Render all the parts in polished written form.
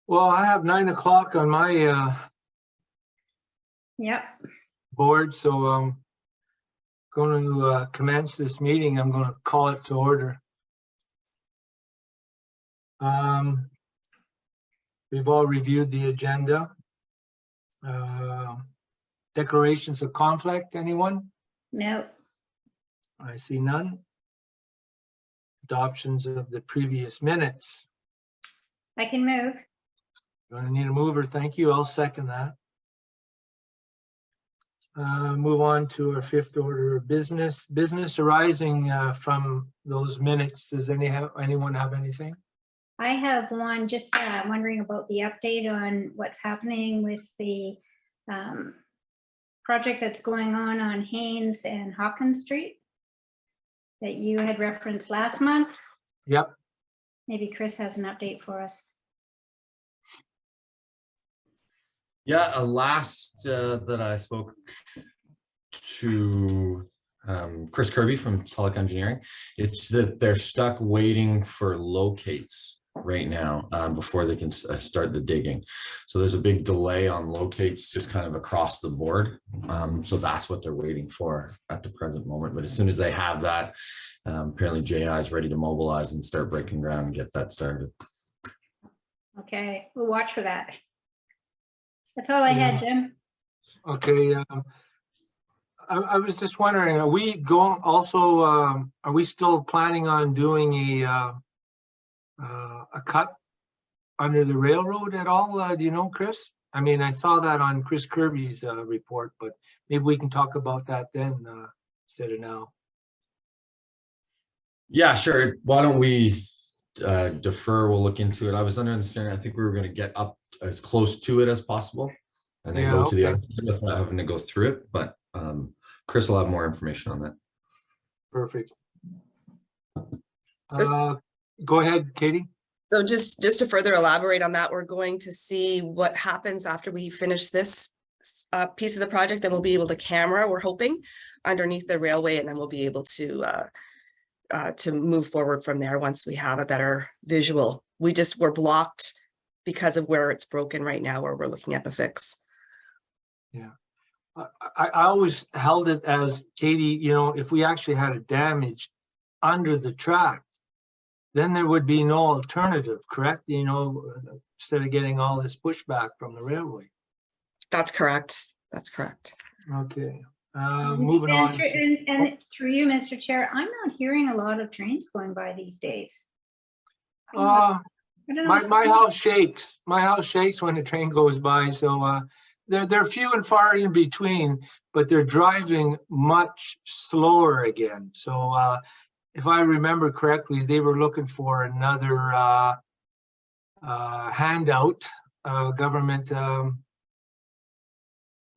Well, I have 9 o'clock on my Yep. board, so I'm going to commence this meeting. I'm going to call it to order. We've all reviewed the agenda. Declarations of conflict, anyone? No. I see none. Adoptions of the previous minutes. I can move. I need a mover. Thank you. I'll second that. Move on to our fifth order of business. Business arising from those minutes. Does anyone have anything? I have one, just wondering about the update on what's happening with the project that's going on Haynes and Hawkins Street that you had referenced last month. Yep. Maybe Chris has an update for us. Yeah, last that I spoke to Chris Kirby from Tulloch Engineering, it's that they're stuck waiting for locates right now before they can start the digging. So there's a big delay on locates just kind of across the board. So that's what they're waiting for at the present moment. But as soon as they have that, apparently JI is ready to mobilize and start breaking ground and get that started. Okay, we'll watch for that. That's all I had, Jim. Okay. I was just wondering, are we going also, are we still planning on doing a cut under the railroad at all? Do you know, Chris? I mean, I saw that on Chris Kirby's report, but maybe we can talk about that then instead of now. Yeah, sure. Why don't we defer? We'll look into it. I was under understanding, I think we were going to get up as close to it as possible and then go to the other side without having to go through it. But Chris will have more information on that. Perfect. Go ahead, Katie. So just to further elaborate on that, we're going to see what happens after we finish this piece of the project. Then we'll be able to camera, we're hoping, underneath the railway, and then we'll be able to move forward from there once we have a better visual. We're blocked because of where it's broken right now, where we're looking at the fix. Yeah. I always held it as, Katie, you know, if we actually had a damage under the track, then there would be no alternative, correct? You know, instead of getting all this pushback from the railway. That's correct. That's correct. Okay. Moving on. And through you, Mr. Chair, I'm not hearing a lot of trains going by these days. My house shakes. My house shakes when the train goes by. So they're few and far in between, but they're driving much slower again. So if I remember correctly, they were looking for another handout, government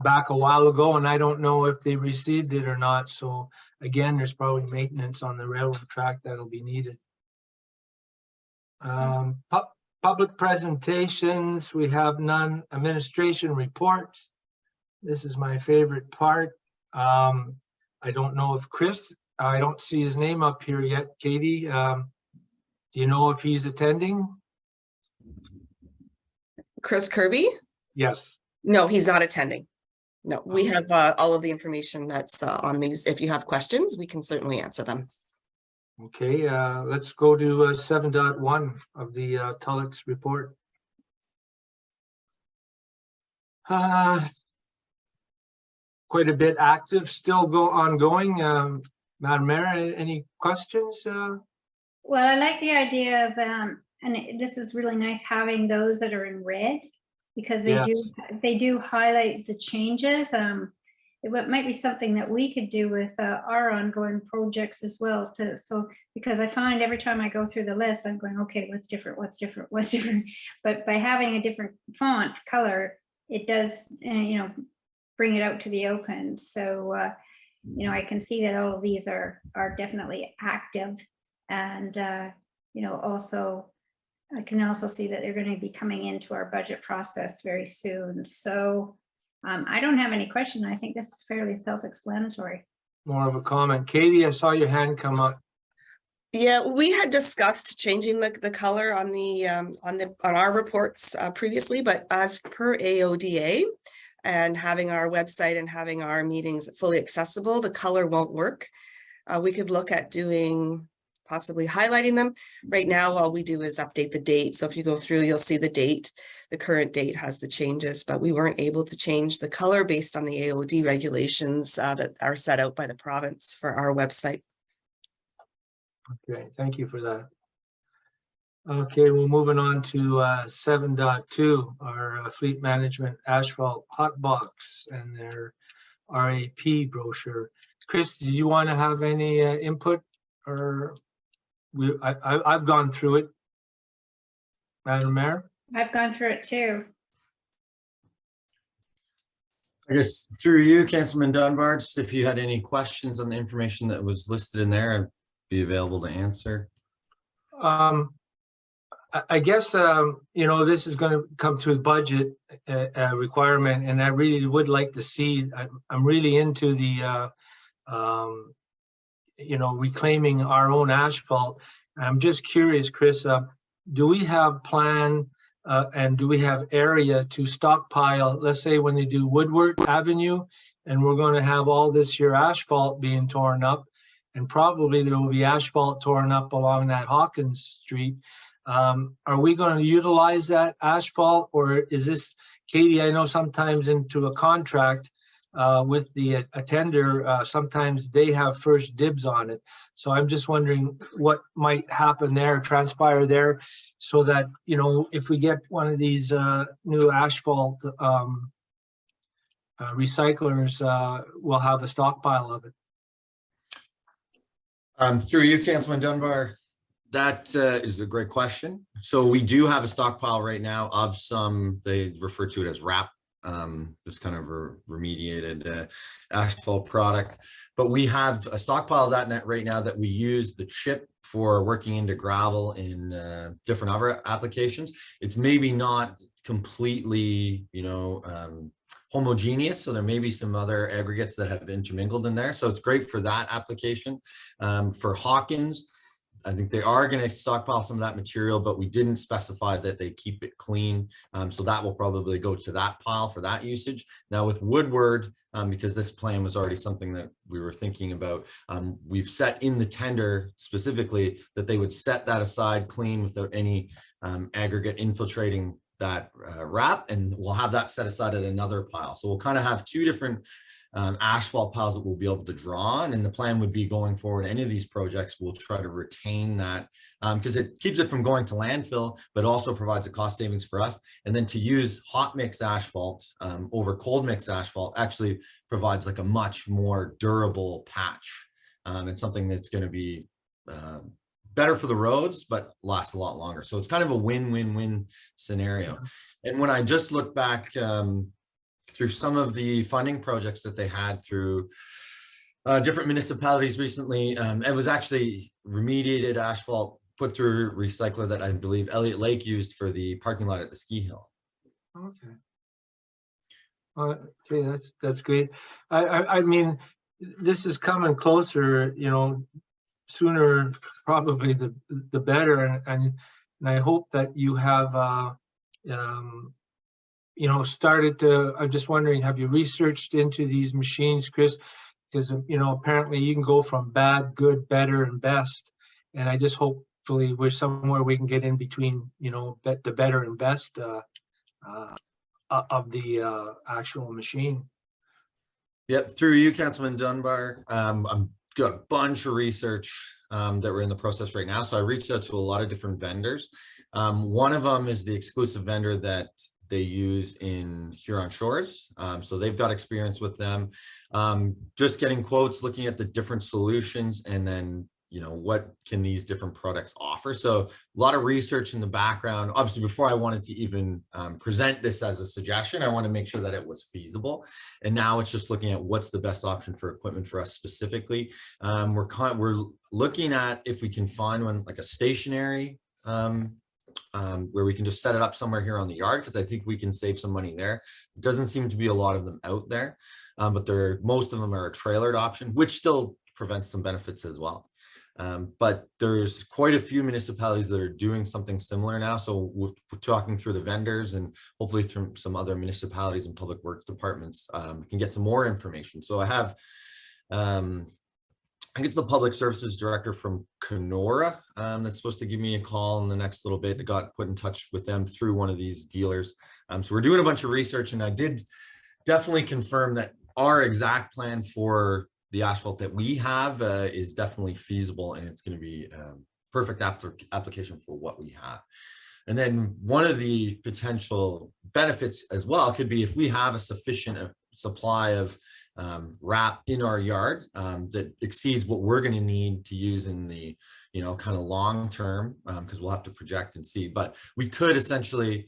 back a while ago, and I don't know if they received it or not. So again, there's probably maintenance on the railroad track that'll be needed. Public presentations, we have none. Administration reports. This is my favorite part. I don't know if Chris, I don't see his name up here yet. Katie, do you know if he's attending? Chris Kirby? Yes. No, he's not attending. No, we have all of the information that's on these. If you have questions, we can certainly answer them. Okay, let's go to 7.1 of the Tulloch's report. Quite a bit active, still ongoing. Madam Mayor, any questions? Well, I like the idea of, and this is really nice having those that are in red, because they do highlight the changes. It might be something that we could do with our ongoing projects as well. Because I find every time I go through the list, I'm going, okay, what's different, what's different, what's different? But by having a different font color, it does, you know, bring it out to the open. So, you know, I can see that all of these are definitely active, and you know, also I can also see that they're going to be coming into our budget process very soon. So I don't have any question. I think this is fairly self-explanatory. More of a comment. Katie, I saw your hand come up. Yeah, we had discussed changing the color on our reports previously, but as per AODA and having our website and having our meetings fully accessible, the color won't work. We could look at doing possibly highlighting them. Right now, all we do is update the date. So if you go through, you'll see the date. The current date has the changes, but we weren't able to change the color based on the AOD regulations that are set out by the province for our website. Okay, thank you for that. Okay, we're moving on to 7.2, our fleet management asphalt hot box and their RAP brochure. Chris, do you want to have any input, or I've gone through it, Madam Mayor? I've gone through it too. I guess through you, Councilman Dunbar, just if you had any questions on the information that was listed in there, I'd be available to answer. I guess, you know, this is going to come to a budget requirement, and I really would like to see, I'm really into the, you know, reclaiming our own asphalt. I'm just curious, Chris, do we have plan and do we have area to stockpile, let's say when they do Woodward Avenue, and we're going to have all this here asphalt being torn up, and probably there will be asphalt torn up along that Hawkins Street. Are we going to utilize that asphalt, or is this, Katie, I know sometimes into a contract with the attender, sometimes they have first dibs on it. So I'm just wondering what might happen there, transpire there, so that, you know, if we get one of these new asphalt recyclers, we'll have a stockpile of it. Through you, Councilman Dunbar, that is a great question. So we do have a stockpile right now of some, they refer to it as RAP, this kind of remediated asphalt product. But we have a stockpile of that net right now that we use the chip for working into gravel in different other applications. It's maybe not completely, you know, homogeneous, so there may be some other aggregates that have intermingled in there, so it's great for that application. For Hawkins, I think they are going to stockpile some of that material, but we didn't specify that they keep it clean, so that will probably go to that pile for that usage. Now with Woodward, because this plan was already something that we were thinking about, we've set in the tender specifically that they would set that aside clean without any aggregate infiltrating that wrap, and we'll have that set aside at another pile. So we'll kind of have two different asphalt piles that we'll be able to draw on, and the plan would be going forward, any of these projects, we'll try to retain that because it keeps it from going to landfill, but also provides a cost savings for us. And then to use hot mix asphalt over cold mix asphalt actually provides like a much more durable patch, and something that's going to be better for the roads, but last a lot longer. So it's kind of a win-win-win scenario. And when I just look back through some of the funding projects that they had through different municipalities recently, it was actually remediated asphalt put through a recycler that I believe Elliott Lake used for the parking lot at the ski hill. Okay. Okay, that's great. I mean, this is coming closer, you know, sooner probably the better, and I hope that you have you know, started to, I'm just wondering, have you researched into these machines, Chris? Because, you know, apparently you can go from bad, good, better, and best, and I just hopefully we're somewhere we can get in between, you know, the better and best of the actual machine. Yep, through you, Councilman Dunbar. I'm got a bunch of research that we're in the process right now. So I reached out to a lot of different vendors. One of them is the exclusive vendor that they use in Huron Shores. So they've got experience with them. Just getting quotes, looking at the different solutions, and then, you know, what can these different products offer? So a lot of research in the background. Obviously, before I wanted to even present this as a suggestion, I want to make sure that it was feasible. And now it's just looking at what's the best option for equipment for us specifically. We're looking at if we can find one like a stationary where we can just set it up somewhere here on the yard, because I think we can save some money there. It doesn't seem to be a lot of them out there, but most of them are a trailered option, which still prevents some benefits as well. But there's quite a few municipalities that are doing something similar now. So we're talking through the vendors and hopefully through some other municipalities and public works departments, we can get some more information. So I have, I think it's the public services director from Kenora that's supposed to give me a call in the next little bit. I got put in touch with them through one of these dealers. So we're doing a bunch of research, and I did definitely confirm that our exact plan for the asphalt that we have is definitely feasible, and it's going to be perfect application for what we have. And then one of the potential benefits as well could be if we have a sufficient supply of wrap in our yard that exceeds what we're going to need to use in the, you know, kind of long term, because we'll have to project and see. But we could essentially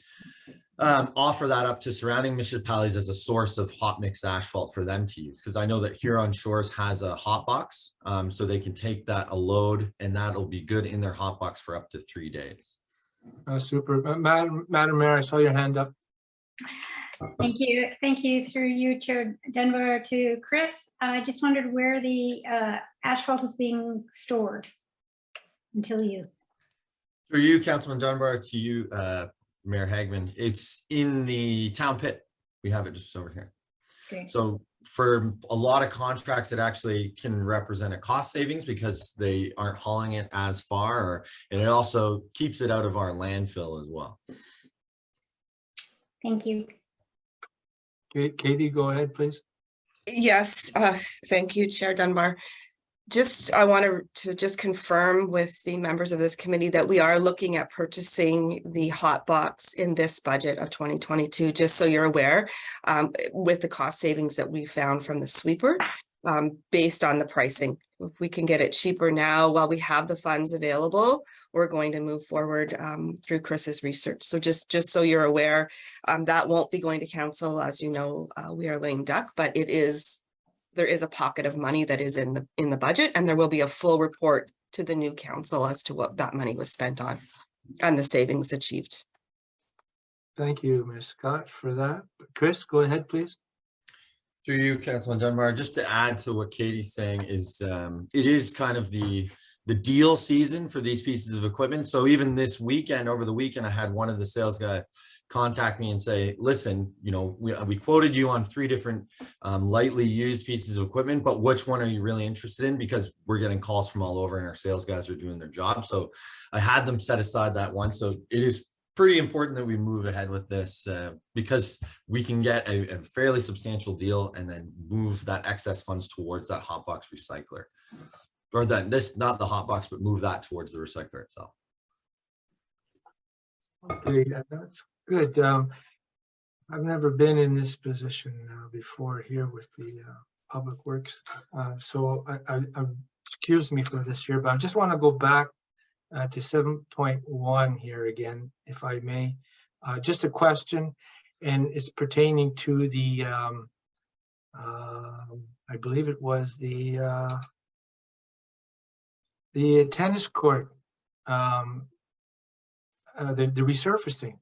offer that up to surrounding municipalities as a source of hot mix asphalt for them to use, because I know that Huron Shores has a hot box, so they can take that a load, and that'll be good in their hot box for up to 3 days. Super. Madam Mayor, I saw your hand up. Thank you. Thank you through you, Chair Dunbar, to Chris. I just wondered where the asphalt is being stored until use. Through you, Councilman Dunbar, to you, Mayor Hagman, it's in the town pit. We have it just over here. Okay. So for a lot of contracts, it actually can represent a cost savings because they aren't hauling it as far, and it also keeps it out of our landfill as well. Thank you. Katie, go ahead, please. Yes, thank you, Chair Dunbar. I want to just confirm with the members of this committee that we are looking at purchasing the hot box in this budget of 2022, just so you're aware, with the cost savings that we found from the sweeper, based on the pricing. If we can get it cheaper now while we have the funds available, we're going to move forward through Chris's research. So just so you're aware, that won't be going to council. As you know, we are lame duck, but there is a pocket of money that is in the budget, and there will be a full report to the new council as to what that money was spent on and the savings achieved. Thank you, Ms. Scott, for that. Chris, go ahead, please. Through you, Councilman Dunbar, just to add to what Katie's saying is it is kind of the deal season for these pieces of equipment. So even this weekend, over the weekend, I had one of the sales guys contact me and say, listen, you know, we quoted you on 3 different lightly used pieces of equipment, but which one are you really interested in? Because we're getting calls from all over and our sales guys are doing their job. So I had them set aside that one. So it is pretty important that we move ahead with this because we can get a fairly substantial deal and then move that excess funds towards that hot box recycler, or not the hot box, but move that towards the recycler itself. Okay, that's good. I've never been in this position before here with the Public Works, so I excuse me for this here, but I just want to go back to 7.1 here again, if I may. Just a question, and it's pertaining to the, I believe it was the tennis court, the resurfacing.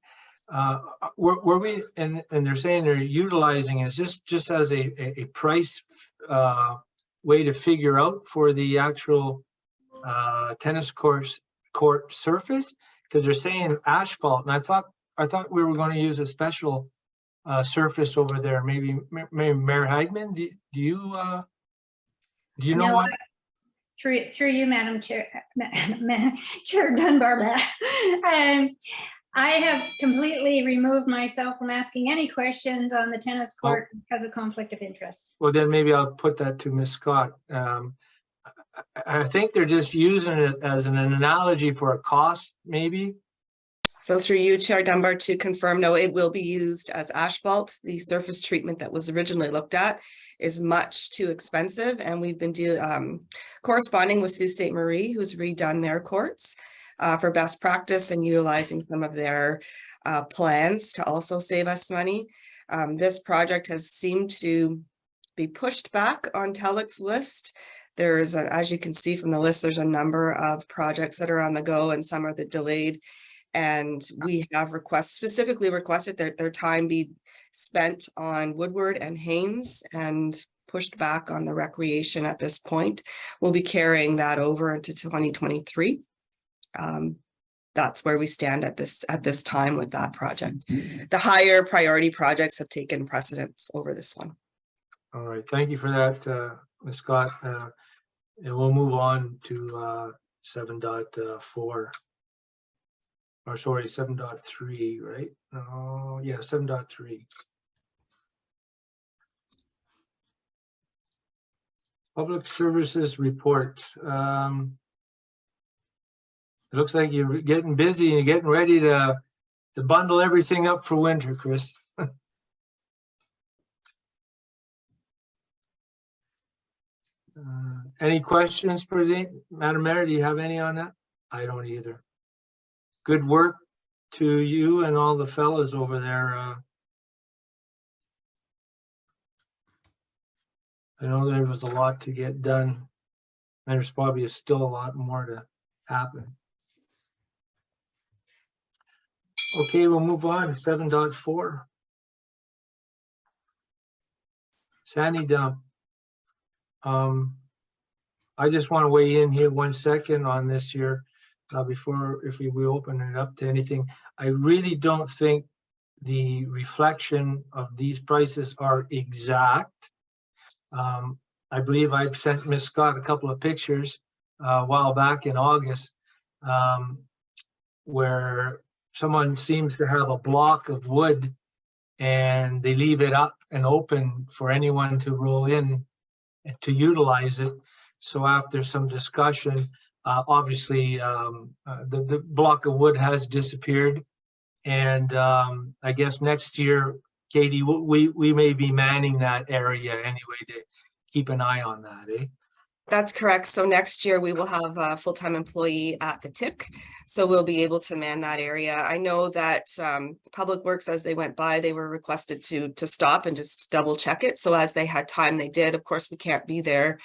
Were we, and they're saying they're utilizing, is this just as a price way to figure out for the actual tennis court surface? Because they're saying asphalt, and I thought we were going to use a special surface over there. Maybe Mayor Hagman, do you know No, what? Through you, Madam Chair, Chair Dunbar. I have completely removed myself from asking any questions on the tennis court because of conflict of interest. Well, then maybe I'll put that to Ms. Scott. I think they're just using it as an analogy for a cost, maybe. So through you, Chair Dunbar, to confirm, no, it will be used as asphalt. The surface treatment that was originally looked at is much too expensive, and we've been corresponding with Sault Ste. Marie, who's redone their courts for best practice and utilizing some of their plans to also save us money. This project has seemed to be pushed back on TELUC's list. There's, as you can see from the list, there's a number of projects that are on the go, and some are delayed And we have specifically requested that their time be spent on Woodward and Haynes and pushed back on the recreation at this point. We'll be carrying that over into 2023. That's where we stand at this time with that project. The higher priority projects have taken precedence over this one. All right, thank you for that, Ms. Scott. And we'll move on to 7.4. Or sorry, 7.3, right? Oh, yeah, 7.3. Public Services Report. It looks like you're getting busy and you're getting ready to bundle everything up for winter, Chris. Any questions for Madam Mayor? Do you have any on that? I don't either. Good work to you and all the fellas over there. I know there was a lot to get done, and there's probably still a lot more to happen. Okay, we'll move on to 7.4. Sandy dump. I just want to weigh in here 1 second on this here before if we open it up to anything. I really don't think the reflection of these prices are exact. I believe I've sent Ms. Scott a couple of pictures a while back in August where someone seems to have a block of wood and they leave it up and open for anyone to roll in to utilize it. So after some discussion, obviously the block of wood has disappeared. And I guess next year, Katie, we may be manning that area anyway to keep an eye on that, eh? That's correct. So next year we will have a full-time employee at the TIC. So we'll be able to man that area. I know that Public Works, as they went by, they were requested to stop and just double check it. So as they had time, they did. Of course, we can't be there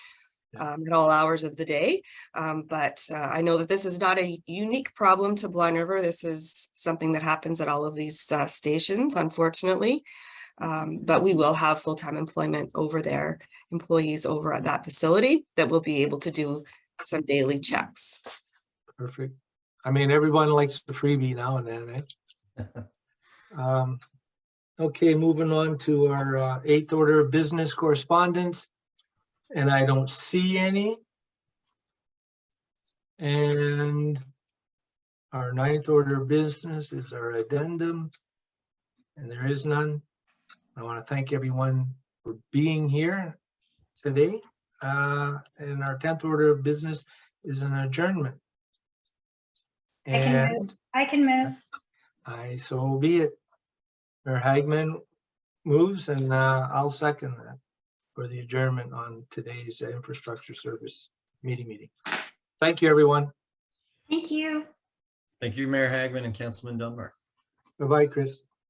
at all hours of the day. But I know that this is not a unique problem to Blind River. This is something that happens at all of these stations, unfortunately. But we will have full-time employment over there, employees over at that facility that will be able to do some daily checks. Perfect. I mean, everyone likes the freebie now and then, eh? Okay, moving on to our 8th order of business correspondence. And I don't see any. And our 9th order of business is our addendum. And there is none. I want to thank everyone for being here today. And our 10th order of business is an adjournment. And I can move. so be it. Mayor Hagman moves and I'll second that for the adjournment on today's infrastructure service meeting. Thank you, everyone. Thank you. Thank you, Mayor Hagman and Councilman Dunbar. Bye-bye, Chris.